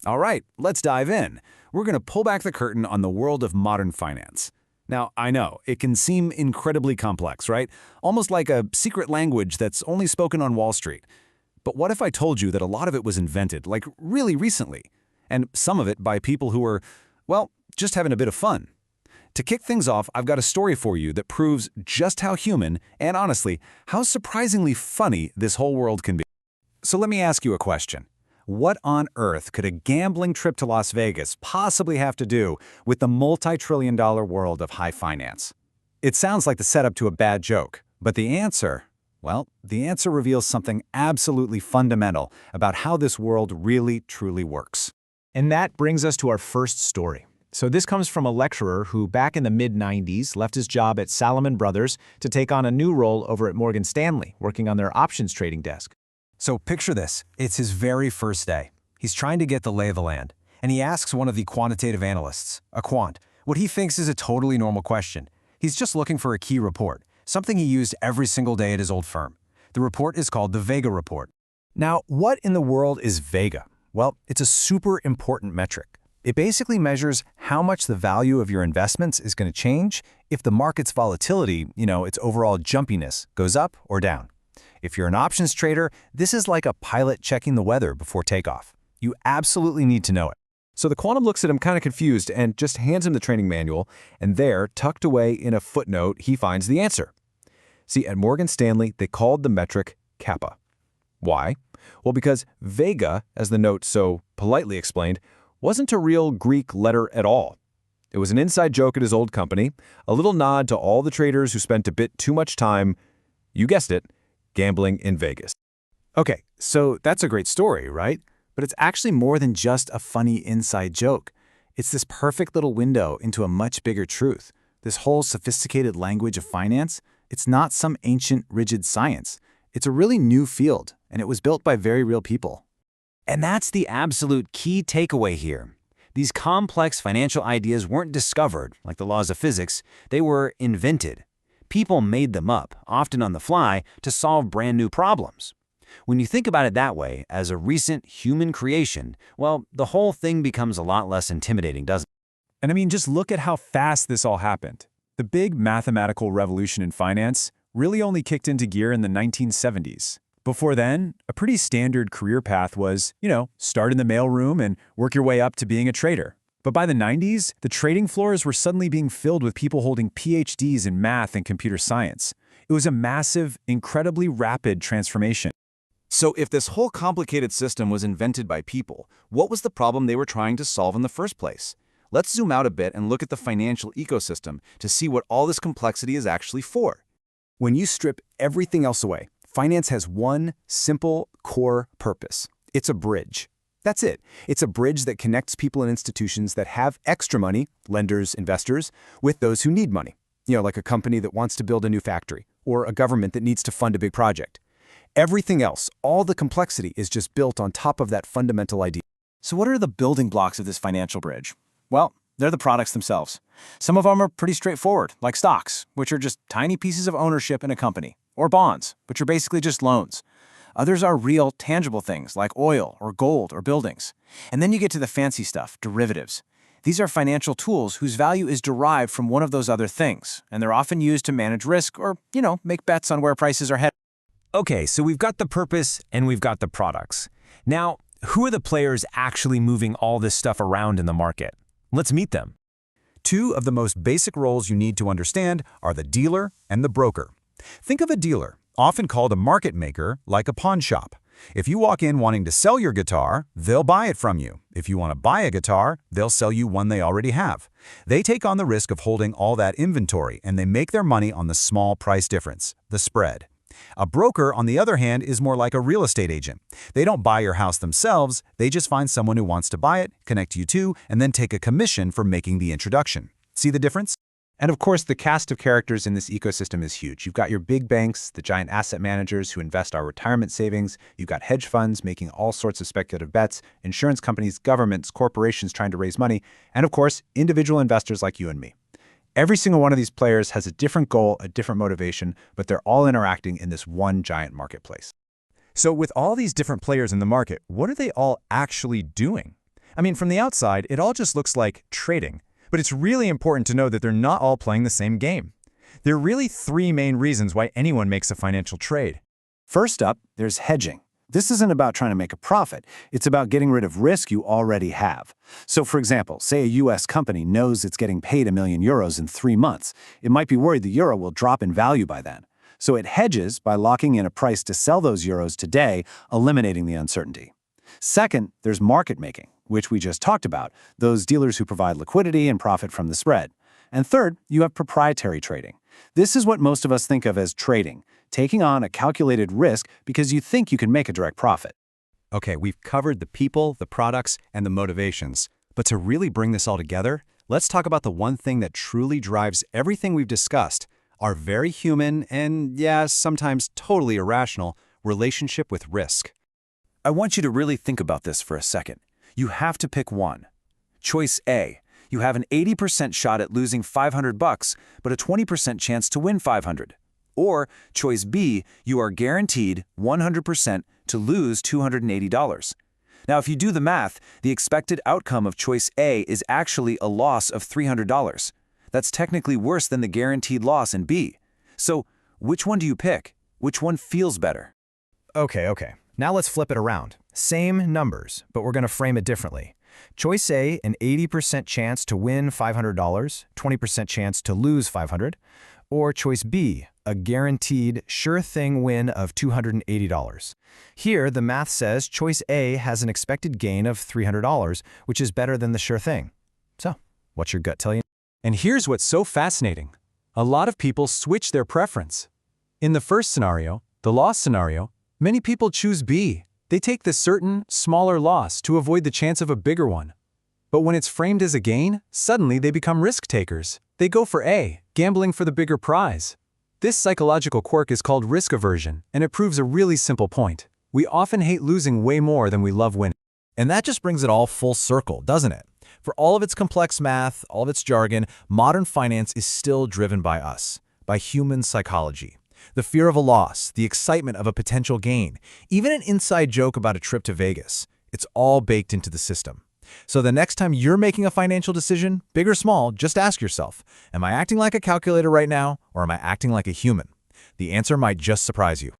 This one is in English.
All right, let's dive in. We're going to pull back the curtain on the world of modern finance. Now, I know, it can seem incredibly complex, right? Almost like a secret language that's only spoken on Wall Street. But what if I told you that a lot of it was invented, like really recently? And some of it by people who were, well, just having a bit of fun. To kick things off, I've got a story for you that proves just how human, and honestly, how surprisingly funny this whole world can be. So let me ask you a question. What on earth could a gambling trip to Las Vegas possibly have to do with the multi-trillion-dollar world of high finance? It sounds like the setup to a bad joke, but the answer, well, the answer reveals something absolutely fundamental about how this world really, truly works. And that brings us to our first story. So this comes from a lecturer who, back in the mid-90s, left his job at Salomon Brothers to take on a new role over at Morgan Stanley, working on their options trading desk. So picture this. It's his very first day. He's trying to get the lay of the land, and he asks one of the quantitative analysts, a quant, what he thinks is a totally normal question. He's just looking for a key report, something he used every single day at his old firm. The report is called the Vega report. Now, what in the world is Vega? Well, it's a super important metric. It basically measures how much the value of your investments is going to change if the market's volatility, its overall jumpiness, goes up or down. If you're an options trader, this is like a pilot checking the weather before takeoff. You absolutely need to know it. So the quantum looks at him kind of confused and just hands him the training manual, and there, tucked away in a footnote, he finds the answer. See, at Morgan Stanley, they called the metric kappa. Why? Well, because Vega, as the note so politely explained, wasn't a real Greek letter at all. It was an inside joke at his old company, a little nod to all the traders who spent a bit too much time, you guessed it, gambling in Vegas. Okay, so that's a great story, right? But it's actually more than just a funny inside joke. It's this perfect little window into a much bigger truth. This whole sophisticated language of finance, it's not some ancient, rigid science. It's a really new field, and it was built by very real people. And that's the absolute key takeaway here. These complex financial ideas weren't discovered, like the laws of physics, they were invented. People made them up, often on the fly, to solve brand new problems. When you think about it that way, as a recent human creation, well, the whole thing becomes a lot less intimidating, doesn't it? And I mean, just look at how fast this all happened. The big mathematical revolution in finance really only kicked into gear in the 1970s. Before then, a pretty standard career path was, start in the mailroom and work your way up to being a trader. But by the 90s, the trading floors were suddenly being filled with people holding PhDs in math and computer science. It was a massive, incredibly rapid transformation. So if this whole complicated system was invented by people, what was the problem they were trying to solve in the first place? Let's zoom out a bit and look at the financial ecosystem to see what all this complexity is actually for. When you strip everything else away, finance has one simple core purpose. It's a bridge. That's it. It's a bridge that connects people and institutions that have extra money, lenders, investors, with those who need money. Like a company that wants to build a new factory, or a government that needs to fund a big project. Everything else, all the complexity, is just built on top of that fundamental idea. So what are the building blocks of this financial bridge? Well, they're the products themselves. Some of them are pretty straightforward, like stocks, which are just tiny pieces of ownership in a company, or bonds, which are basically just loans. Others are real, tangible things like oil or gold or buildings. And then you get to the fancy stuff, derivatives. These are financial tools whose value is derived from one of those other things, and they're often used to manage risk or, make bets on where prices are headed. Okay, so we've got the purpose and we've got the products. Now, who are the players actually moving all this stuff around in the market? Let's meet them. Two of the most basic roles you need to understand are the dealer and the broker. Think of a dealer, often called a market maker, like a pawn shop. If you walk in wanting to sell your guitar, they'll buy it from you. If you want to buy a guitar, they'll sell you one they already have. They take on the risk of holding all that inventory, and they make their money on the small price difference, the spread. A broker, on the other hand, is more like a real estate agent. They don't buy your house themselves, they just find someone who wants to buy it, connect you to, and then take a commission for making the introduction. See the difference? And of course, the cast of characters in this ecosystem is huge. You've got your big banks, the giant asset managers who invest our retirement savings. You've got hedge funds making all sorts of speculative bets, insurance companies, governments, corporations trying to raise money, and of course, individual investors like you and me. Every single one of these players has a different goal, a different motivation, but they're all interacting in this one giant marketplace. So with all these different players in the market, what are they all actually doing? I mean, from the outside, it all just looks like trading. But it's really important to know that they're not all playing the same game. There are really three main reasons why anyone makes a financial trade. First up, there's hedging. This isn't about trying to make a profit. It's about getting rid of risk you already have. So, for example, say a U.S. company knows it's getting paid €1 million in 3 months. It might be worried the euro will drop in value by then. So it hedges by locking in a price to sell those euros today, eliminating the uncertainty. Second, there's market making, which we just talked about, those dealers who provide liquidity and profit from the spread. And third, you have proprietary trading. This is what most of us think of as trading, taking on a calculated risk because you think you can make a direct profit. Okay, we've covered the people, the products, and the motivations. But to really bring this all together, let's talk about the one thing that truly drives everything we've discussed, our very human and, yeah, sometimes totally irrational relationship with risk. I want you to really think about this for a second. You have to pick one. Choice A. You have an 80% shot at losing $500, but a 20% chance to win $500. Or choice B, you are guaranteed 100% to lose $280. Now, if you do the math, the expected outcome of choice A is actually a loss of $300. That's technically worse than the guaranteed loss in B. So, which one do you pick? Which one feels better? Okay. Now let's flip it around. Same numbers, but we're going to frame it differently. Choice A, an 80% chance to win $500, 20% chance to lose $500. Or choice B, a guaranteed sure thing win of $280. Here, the math says choice A has an expected gain of $300, which is better than the sure thing. So, what's your gut tell you? And here's what's so fascinating. A lot of people switch their preference. In the first scenario, the loss scenario, many people choose B. They take the certain, smaller loss to avoid the chance of a bigger one. But when it's framed as a gain, suddenly they become risk takers. They go for A, gambling for the bigger prize. This psychological quirk is called risk aversion, and it proves a really simple point. We often hate losing way more than we love winning. And that just brings it all full circle, doesn't it? For all of its complex math, all of its jargon, modern finance is still driven by us, by human psychology. The fear of a loss, the excitement of a potential gain, even an inside joke about a trip to Vegas. It's all baked into the system. So the next time you're making a financial decision, big or small, just ask yourself, am I acting like a calculator right now, or am I acting like a human? The answer might just surprise you.